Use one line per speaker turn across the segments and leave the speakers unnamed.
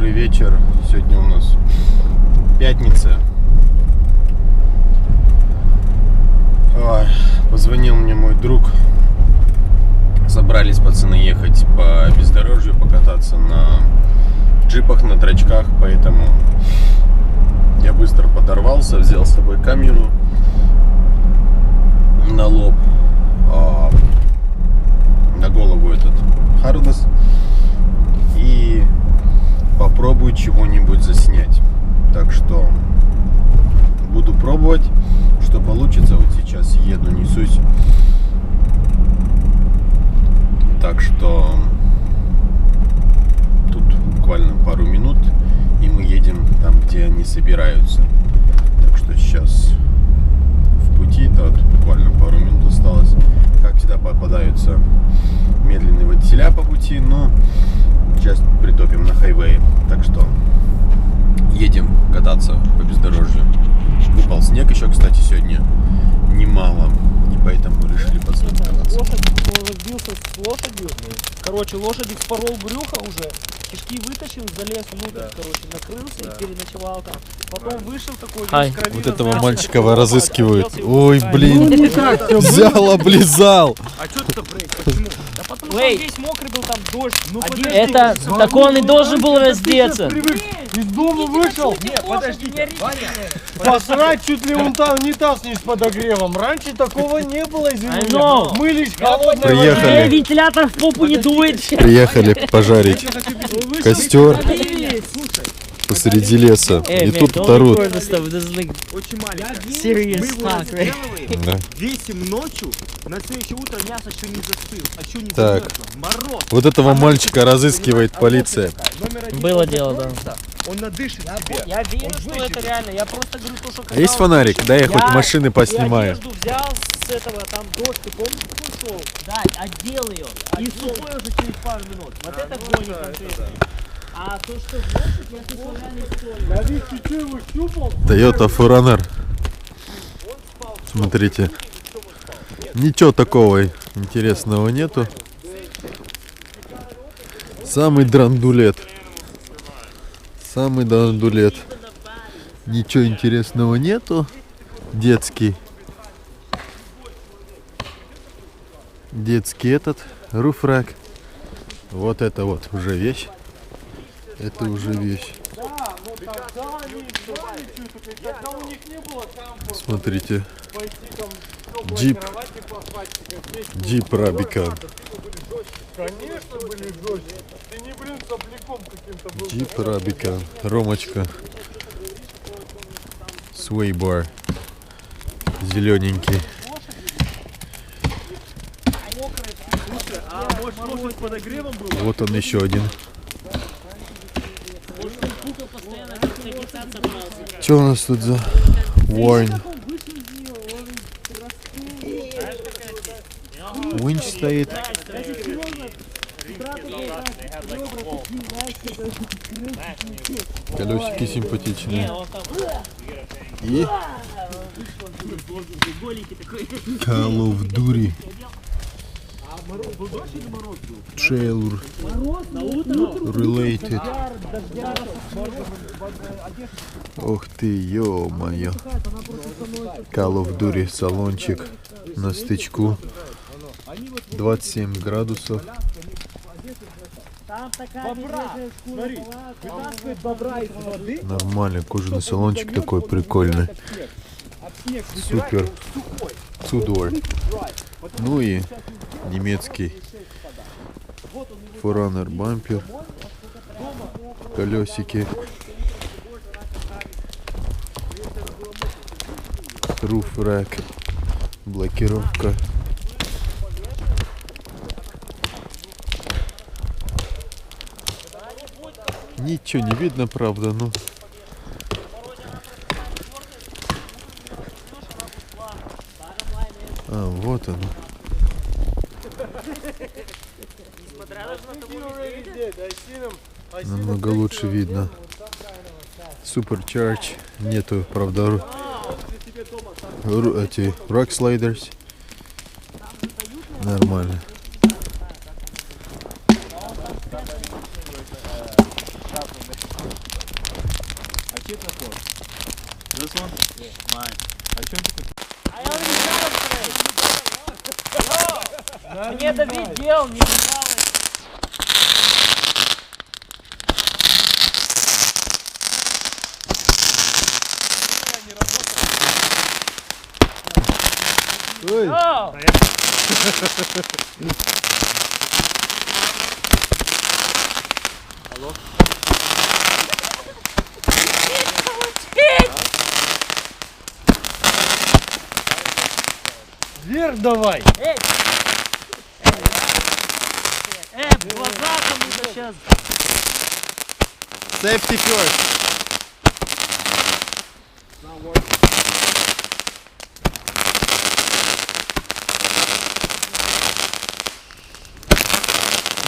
Добрый вечер. Сегодня у нас пятница. Позвонил мне мой друг. Собрались пацаны ехать по бездорожью, покататься на джипах, на драчках. Поэтому я быстро подорвался, взял с собой камеру на лоб, на голову этот харлес. И попробую чего-нибудь заснять. Так что буду пробовать, что получится. Вот сейчас еду, несусь. Так что тут буквально пару минут, и мы едем там, где они собираются. Так что сейчас в пути, да, тут буквально пару минут осталось. Как всегда попадаются медленные водителя по пути, но сейчас притопим на хайвее. Так что едем кататься по бездорожью. Выпал снег еще, кстати, сегодня немало, и поэтому решили пацаны кататься.
Лошадь разбился с лошадью. Короче, лошадик спорол брюхо уже, кишки вытащил, залез внутрь, короче, накрылся и переночевал там. Потом вышел такой, весь крови.
Вот этого мальчика разыскивают. Ой, блин, взял, облизал.
А что ты-то почему? Да потому что он весь мокрый был, там дождь.
Это, так он и должен был раздеться.
Из дома вышел.
Нет, подождите, Ваня.
Посрать чуть ли он там унитаз не с подогревом. Раньше такого не было, извините. Мылись холодной
Приехали.
водой.
Вентилятор в попу не дует.
Приехали пожарить костер посреди леса. И тут орут.
Очень маленький.
Да.
Весим ночью, на следующее утро мясо еще не застыл, а еще не
Так.
замерзло. Мороз.
Вот этого мальчика разыскивает полиция.
Было дело, да.
Он надышит тебе.
Я верю, что это реально. Я просто говорю то, что...
А есть фонарик? Да, я хоть машины поснимаю.
Я одежду взял с этого, там дождь, ты помнишь, как он шел? Да, отдел ее. И сухой уже через пару минут. Вот это гонит конкретно. А то, что лошадь, я слышал реально историю.
Toyota 4Runner. Смотрите. Ничего такого интересного нету. Самый драндулет. Самый драндулет. Ничего интересного нету. Детский. Детский этот. Руфрак. Вот это вот уже вещь. Это уже вещь. Смотрите. Джип. Джип Рабикан.
Конечно были жестче. Ты не, блин, сопляком каким-то был.
Джип Рабикан. Ромочка. Свейбар. Зелененький.
А может лошадь с подогревом был?
Вот он еще один. Что у нас тут за Warren? Winch стоит. Колесики симпатичные. И Call of Duty Trailer Related. Ох ты, ё-моё. Call of Duty салончик на стычку. 27 градусов. Нормально, кожаный салончик такой прикольный. Супер. Tudor. Ну и немецкий 4Runner бампер. Колесики. Руфрак. Блокировка. Ничего не видно, правда, но... А, вот оно. Намного лучше видно. Supercharge. Нету, правда, эти Rock Sliders. Нормально.
А чей это флот? This one? Yeah. Mine. А чем ты?
I already shot him today. Мне Давид делал, не нравилось.
Ой.
О!
Вверх давай.
В глаза кому-то сейчас.
Safety first.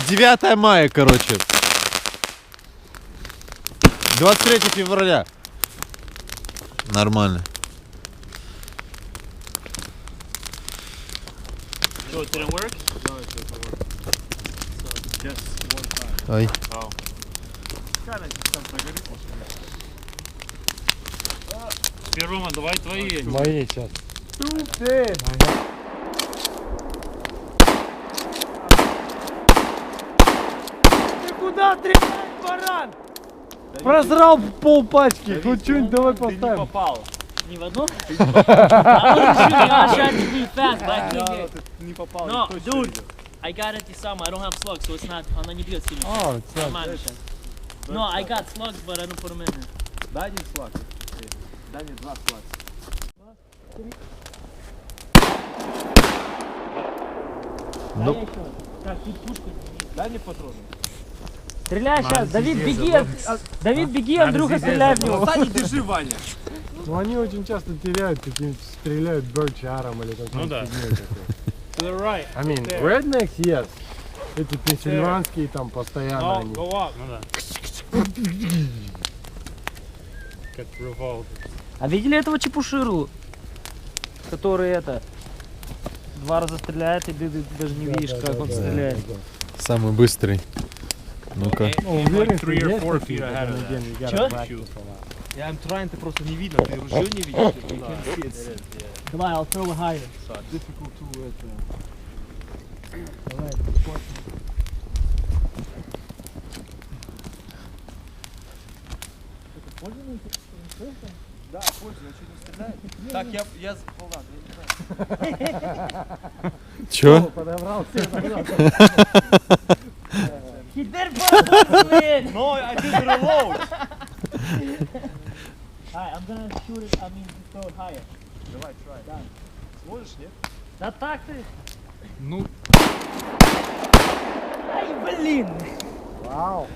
9 мая, короче. 23 февраля. Нормально.
So it didn't work? No, it didn't work. So just one time.
Ой.
Oh. Cara, там загорит машина. Теперь, Рома, давай твои.
Мои сейчас. Ты куда стреляешь, баран? Просрал пол пачки. Хоть что-нибудь давай
Ты не
поставим.
попал.
Не в одну? I tried to be fast, but I couldn't get it.
Ты не попал.
No,
точно
dude.
видел.
I got it some. I don't have slugs, so it's not. Она не бьет сильно.
А, это
Нормально сейчас. No, I got slugs, but I don't put them in there.
Дай один флаг. Дай мне 2 флага.
Ну.
Так, тут пушка.
Дай мне патроны.
Стреляй сейчас, Давид, беги! Давид, беги, Андрюха, стреляй в него.
Встань и держи, Ваня.
Ну они очень часто теряют, каким-то стреляют бёрчаром или какой-то.
Ну да.
фигней такой.
To the right.
I mean, rednecks, yes. Эти пенсильванские там постоянно они.
Go up. Ну да. Как revolver.
А видели этого чепуширу? Который это... 2 раза стреляет, и ты даже не видишь, как он стреляет.
Самый быстрый. Ну-ка.
Ну, уверен, что
3 or
есть
4
такие,
feet
but
ahead
then
of
again, you gotta
Чё?
practice a lot.
Я М-Трайн, ты просто не видно, ты ружье не видишь, you can't see it.
Давай, I'll throw it higher.
Difficult to это.
Давай,
Да, пользуй, чуть не стреляет. Так, я... Ну ладно, я не знаю.
Чё?
Подобрал все назад.
He did both win!
No, I did reload.
Alright, I'm gonna shoot it, I mean, throw it higher.
Давай, try.
Да.
Сможешь, нет?
Да так ты!
Ну.
Ай, блин!
Вау.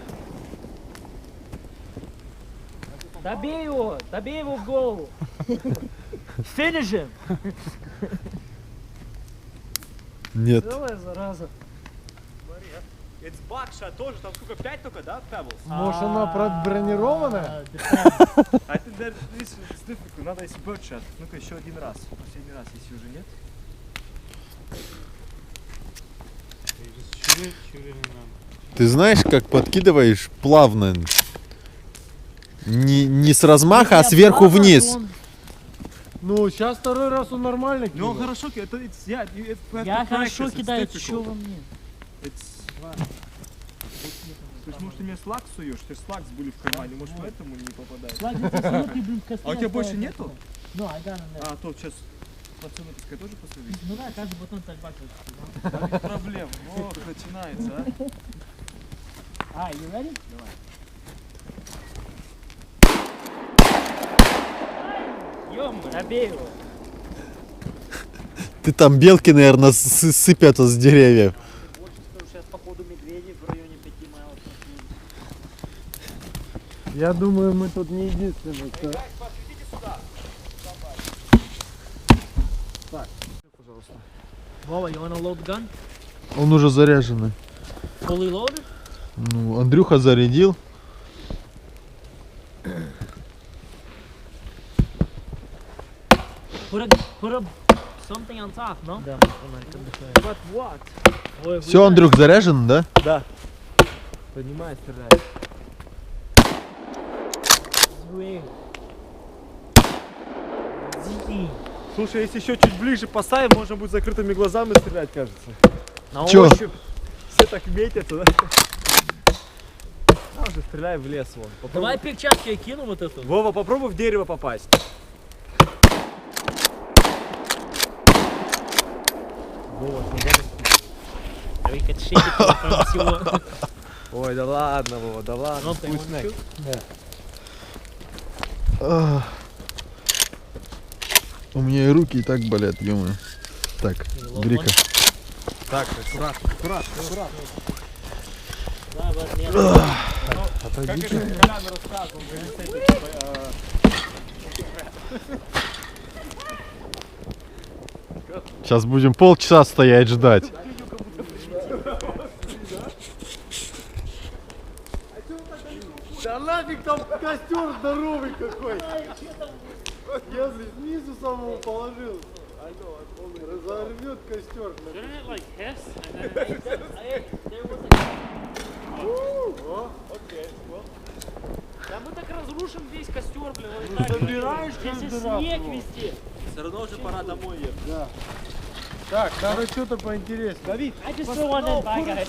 Добей его в голову! Finish him!
Нет.
Целая зараза.
It's buckshot тоже, там сколько, 5 только, да, pebbles?
Может она бронированная?
I think that this is difficult, надо если birdshot. Ну-ка, еще один раз, последний раз, если уже нет.
Ты знаешь, как подкидываешь плавно? Не с размаха, а сверху вниз.
Ну, сейчас второй раз он нормально
Ну,
кинул.
хорошо, это, it's, yeah, you have
Я
to
хорошо
practice, it's
кидаю,
difficult.
что во мне?
То есть, может, ты мне слаг суешь? Ты же слаг были в кармане, может, поэтому не попадаешь? А у тебя больше нету?
Ну, I got him there.
А, то сейчас пацаны, пускай тоже посмотрят.
Ну да, каждый батон так бакает.
Да без проблем. О, как начинается, а?
Alright, you ready? Ё-моё, добей его.
Ты там белки, наверное, сыпят с деревьев.
Больше скажу, сейчас походу медведи в районе 5 майлов.
Я думаю, мы тут не единственные, кто...
Вова, you wanna load gun?
Он уже заряженный.
Fully loaded?
Ну, Андрюха зарядил.
Put a something on top, no? Да,
But what?
Все, Андрюх, заряжен, да?
Да.
Поднимай, стреляй.
Слушай, если еще чуть ближе поставим, можно будет закрытыми глазами стрелять, кажется.
На
Чё?
ощупь.
Все так метятся, да? А уже стреляй в лес вон. Попробуй.
Давай перчатки я кину вот эту.
Вова, попробуй в дерево попасть. Вова,
Рикошетик там всего.
ой, да ладно, Вова, да ладно.
Ну, ты
Вкусняк.
У меня и руки и так болят, ё-моё. Так, Грика.
Так, аккуратно, аккуратно, аккуратно.
Да, вот,
Как это Колян рассказывал,
Сейчас будем полчаса стоять ждать.
Да нафиг там костер здоровый какой. Я снизу самого положил. Он разорвет костер.
Да мы так разрушим весь костер, блин.
Собираешь
Если
каждый раз
снег
его.
везде.
Все равно уже пора домой ехать.
Так, надо что-то поинтереснее.
Давид,
I just don't want that bag, guys.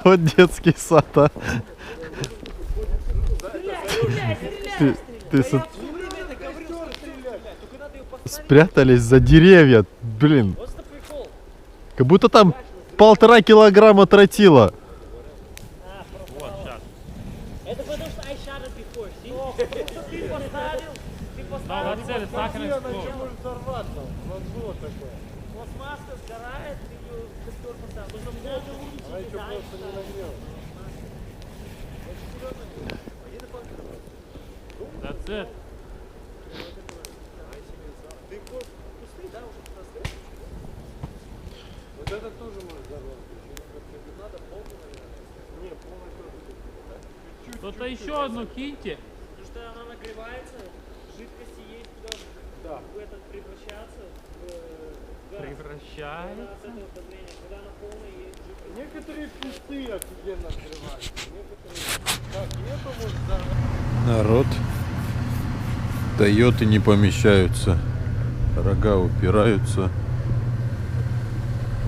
Вот детский сад, а. Ты спрятались за деревья, блин. Как будто там 1,5 килограмма тротила.
Это потому что I shot it before, see? Потому что ты поставил,
Может взорваться. Вот было такое.
пластмасска сгорает, ты ее в костер поставил. Потому что много
Она еще просто не нагрелась.
That's it.
Вот это тоже может взорваться. Надо полный, наверное. Не, полный тоже.
Кто-то еще одну киньте.
Потому что она нагревается, жидкости есть куда в этот превращаться, в газ.
Превращается.
От этого давления. Когда она полная, есть жидкость.
Некоторые кусты офигенно открываются. Некоторые... Так, нету, может, взорваться.
Народ. Тойоты не помещаются. Рога упираются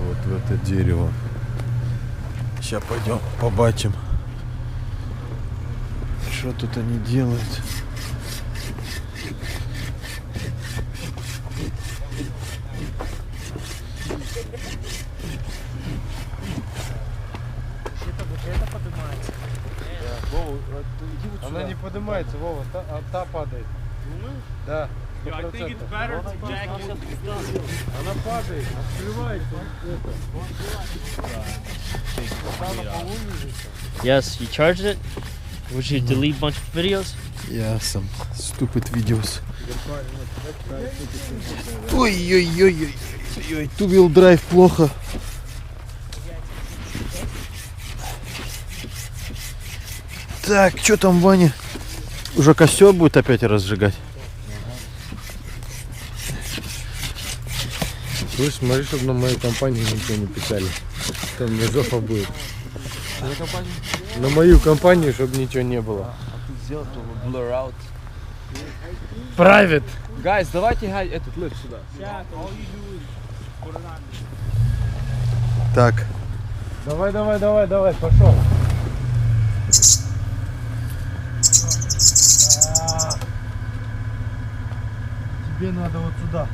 вот в это дерево. Сейчас пойдем побачим, что тут они делают.
Она не поднимается, Вова, та падает. Да, 100%. Она падает, открывается.
Yes, you charged it. Would you delete a bunch of videos?
Yeah, some stupid videos. Ой-ой-ой-ой. Two-wheel drive плохо. Так, что там, Ваня? Уже костер будет опять разжигать?
Слышь, смотри, чтобы на мою компанию ничего не писали. Там мне жопа будет. На мою компанию, чтобы ничего не было.
сделать, чтобы blur out.
Private.
Guys, давайте этот лифт сюда.
Так,
Давай, пошел. Тебе надо вот сюда.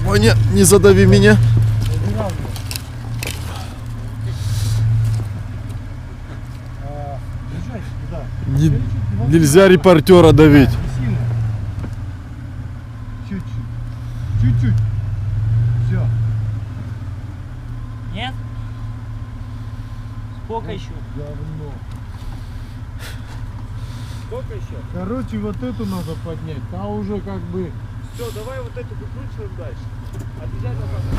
Ваня, не задави меня. Нельзя репортера давить.
Чуть-чуть. Все.
Нет? Сколько еще?
Говно.
Сколько еще?
Короче, вот эту надо поднять. А уже как бы...
Все, давай вот эту выкручиваем дальше. Обязательно потом.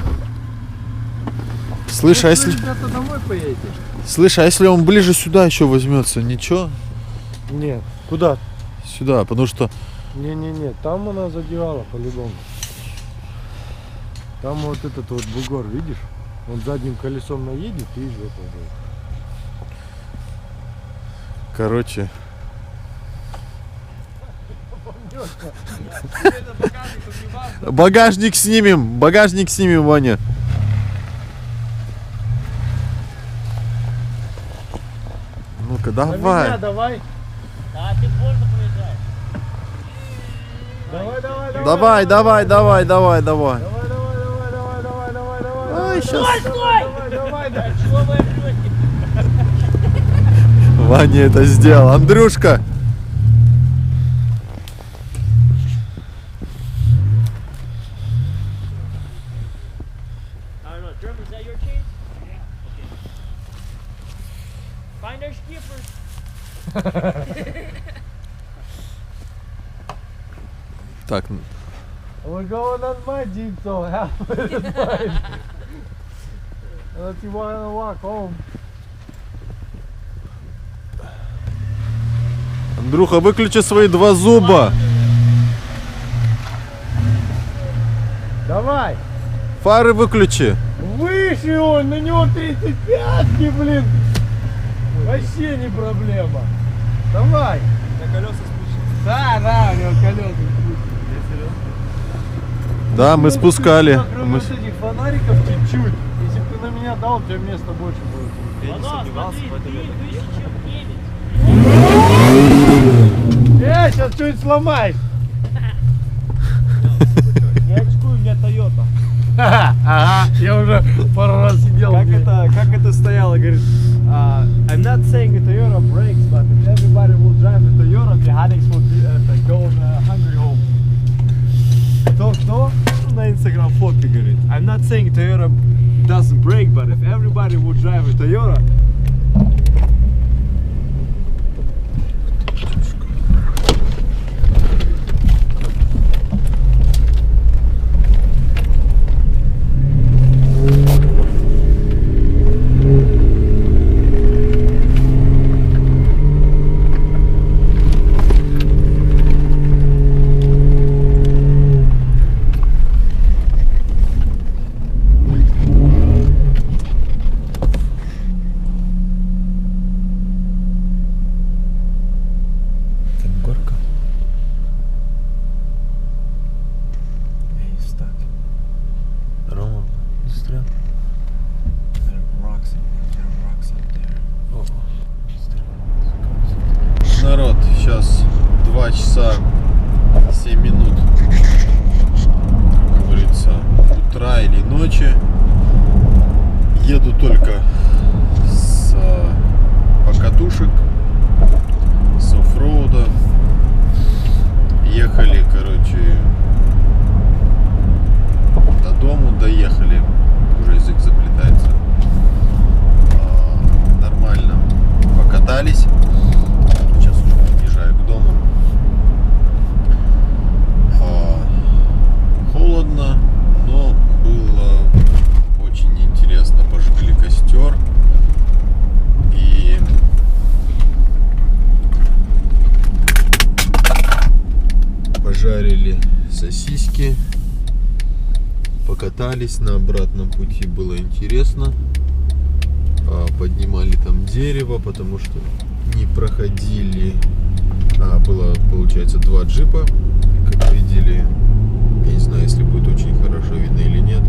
Слышь, а если...
Ребята, домой поедете?
Слышь, а если он ближе сюда еще возьмется, ничего?
Нет. Куда?
Сюда, потому что
Не-не-не, там она задевала по-любому. Там вот этот вот бугор, видишь? Он задним колесом наедет и жопа будет.
Короче. Багажник снимем, Ваня. Ну-ка, давай.
Давай.
Да, ты больно проезжаешь.
Давай.
Давай.
Ай, сейчас.
Давай.
Чего вы орете?
Ваня это сделал. Андрюшка.
I don't know, German, is that your chain? Yeah. Okay. Find our skipper.
Так,
We're going on my jeep, so half of it is mine. Unless you want to walk home.
Андрюха, выключи свои два зуба.
Давай!
Фары выключи.
Выше он, на него 35-ки, блин! Вообще не проблема. Давай!
На колеса спущены.
Да, у него колеса спущены.
Да, мы спускали.
Кроме вот этих фонариков чуть-чуть. Если бы ты на меня дал, у тебя места больше будет.
Я не
Ладно,
сомневался
смотри,
в этом.
ты выше, чем немец.
Сейчас что-нибудь сломаешь.
Я очкую, у меня Toyota.
Ага, я уже пару раз сидел.
Как это стояло, говорит, I'm not saying the Toyota breaks, but if everybody will drive the Toyota, the Haddix will be, go hungry home. Кто? На Instagram фотка говорит, I'm not saying Toyota doesn't break, but if everybody will drive a Toyota,
Народ, сейчас 2 часа 7 минут, как говорится, утра или ночи. Еду только с покатушек, с оффроуда. Ехали, короче, до дому, доехали. Уже язык заплетается. Нормально покатались. Сейчас уже подъезжаю к дому. Холодно, но было очень интересно. Пожгли костер и пожарили сосиски, покатались. На обратном пути было интересно. Поднимали там дерево, потому что не проходили. Было, получается, 2 джипа, как видели. Я не знаю, если будет очень хорошо видно или нет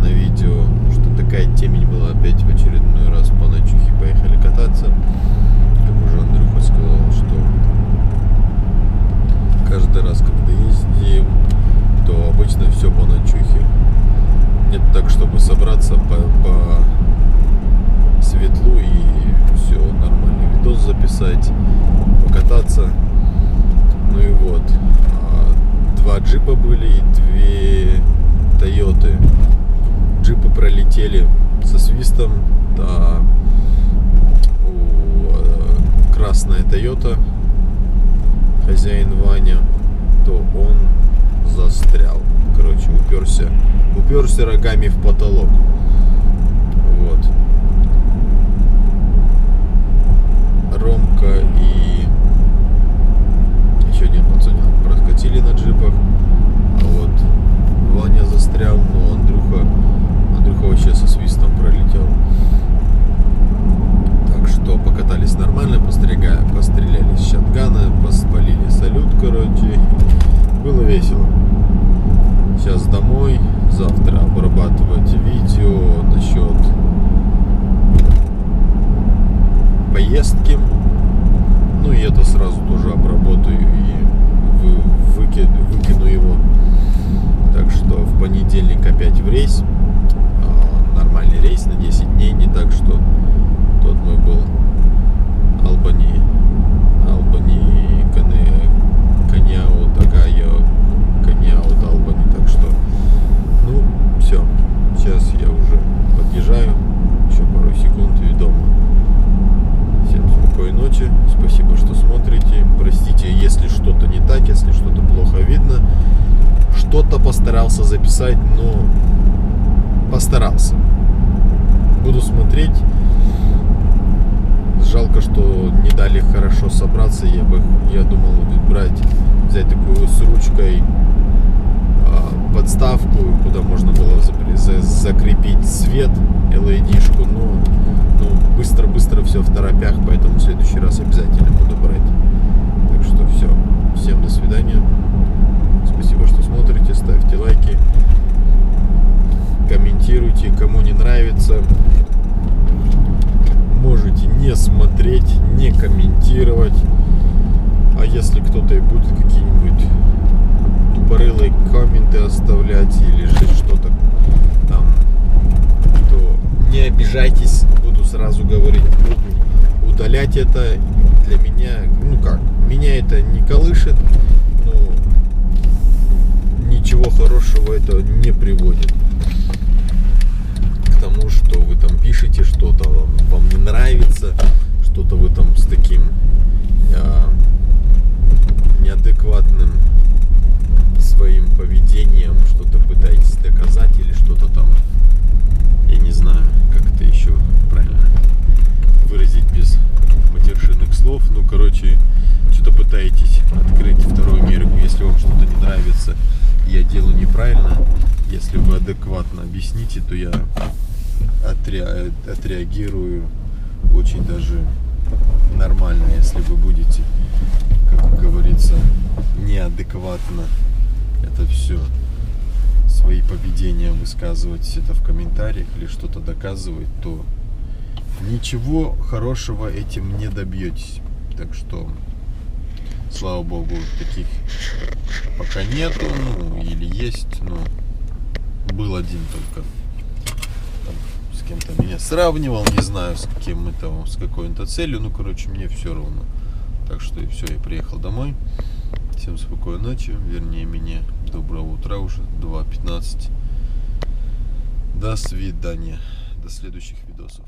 на видео, потому что такая темень была. Опять в очередной раз по ночухе поехали кататься. Как уже Андрюха сказал, что каждый раз, когда ездим, то обычно все по ночухе. Нет так, чтобы собраться по светлу и все нормальный видос записать, покататься. Ну и вот, 2 джипа были и 2 Тойоты. Джипы пролетели со свистом, а красная Тойота, хозяин Ваня, то он застрял. Короче, уперся рогами в потолок. Вот. Ромка и еще один пацан прокатился. завтра обрабатывать видео насчет поездки. Ну и это сразу тоже обработаю и выкину его. Так что в понедельник опять в рейс. Нормальный рейс на 10 дней, не так, что тот мой был Албани, Каньяут, Агайо, Каньяут, Албани. Так что, ну, все. Сейчас я уже подъезжаю. Еще пару секунд и дома. Всем спокойной ночи. Спасибо, что смотрите. Простите, если что-то не так, если что-то плохо видно. Что-то постарался записать, но постарался. Буду смотреть. Жалко, что не дали хорошо собраться. Я думал взять такую с ручкой подставку, куда можно было закрепить свет, LED-шку, но быстро все в торопях, поэтому в следующий раз обязательно буду брать. Так что все. Всем до свидания. Спасибо, что смотрите. Ставьте лайки. Комментируйте. Кому не нравится, можете не смотреть, не комментировать. А если кто-то и будет какие-нибудь тупорылые комменты оставлять или же что-то там, то не обижайтесь. Буду сразу говорить, буду удалять это. Для меня, меня это не колышет, но ничего хорошего это не приводит к тому, что вы там пишете, что-то вам не нравится, что-то вы там с таким неадекватным своим поведением что-то пытаетесь доказать или что-то там, я не знаю, как это еще правильно выразить без матершинных слов. Что-то пытаетесь открыть вторую Америку. Если вам что-то не нравится, я делаю неправильно, если вы адекватно объясните, то я отреагирую очень даже нормально. Если вы будете, как говорится, неадекватно это все, свои поведения высказывать это в комментариях или что-то доказывать, то ничего хорошего этим не добьетесь. Так что, слава богу, таких пока нету, или есть, но был один только. Там, с кем-то меня сравнивал, не знаю, с кем это, с какой-то целью, мне все равно. Так что и все, я приехал домой. Всем спокойной ночи, вернее, мне доброго утра уже, 2:15. До свидания, до следующих видосов.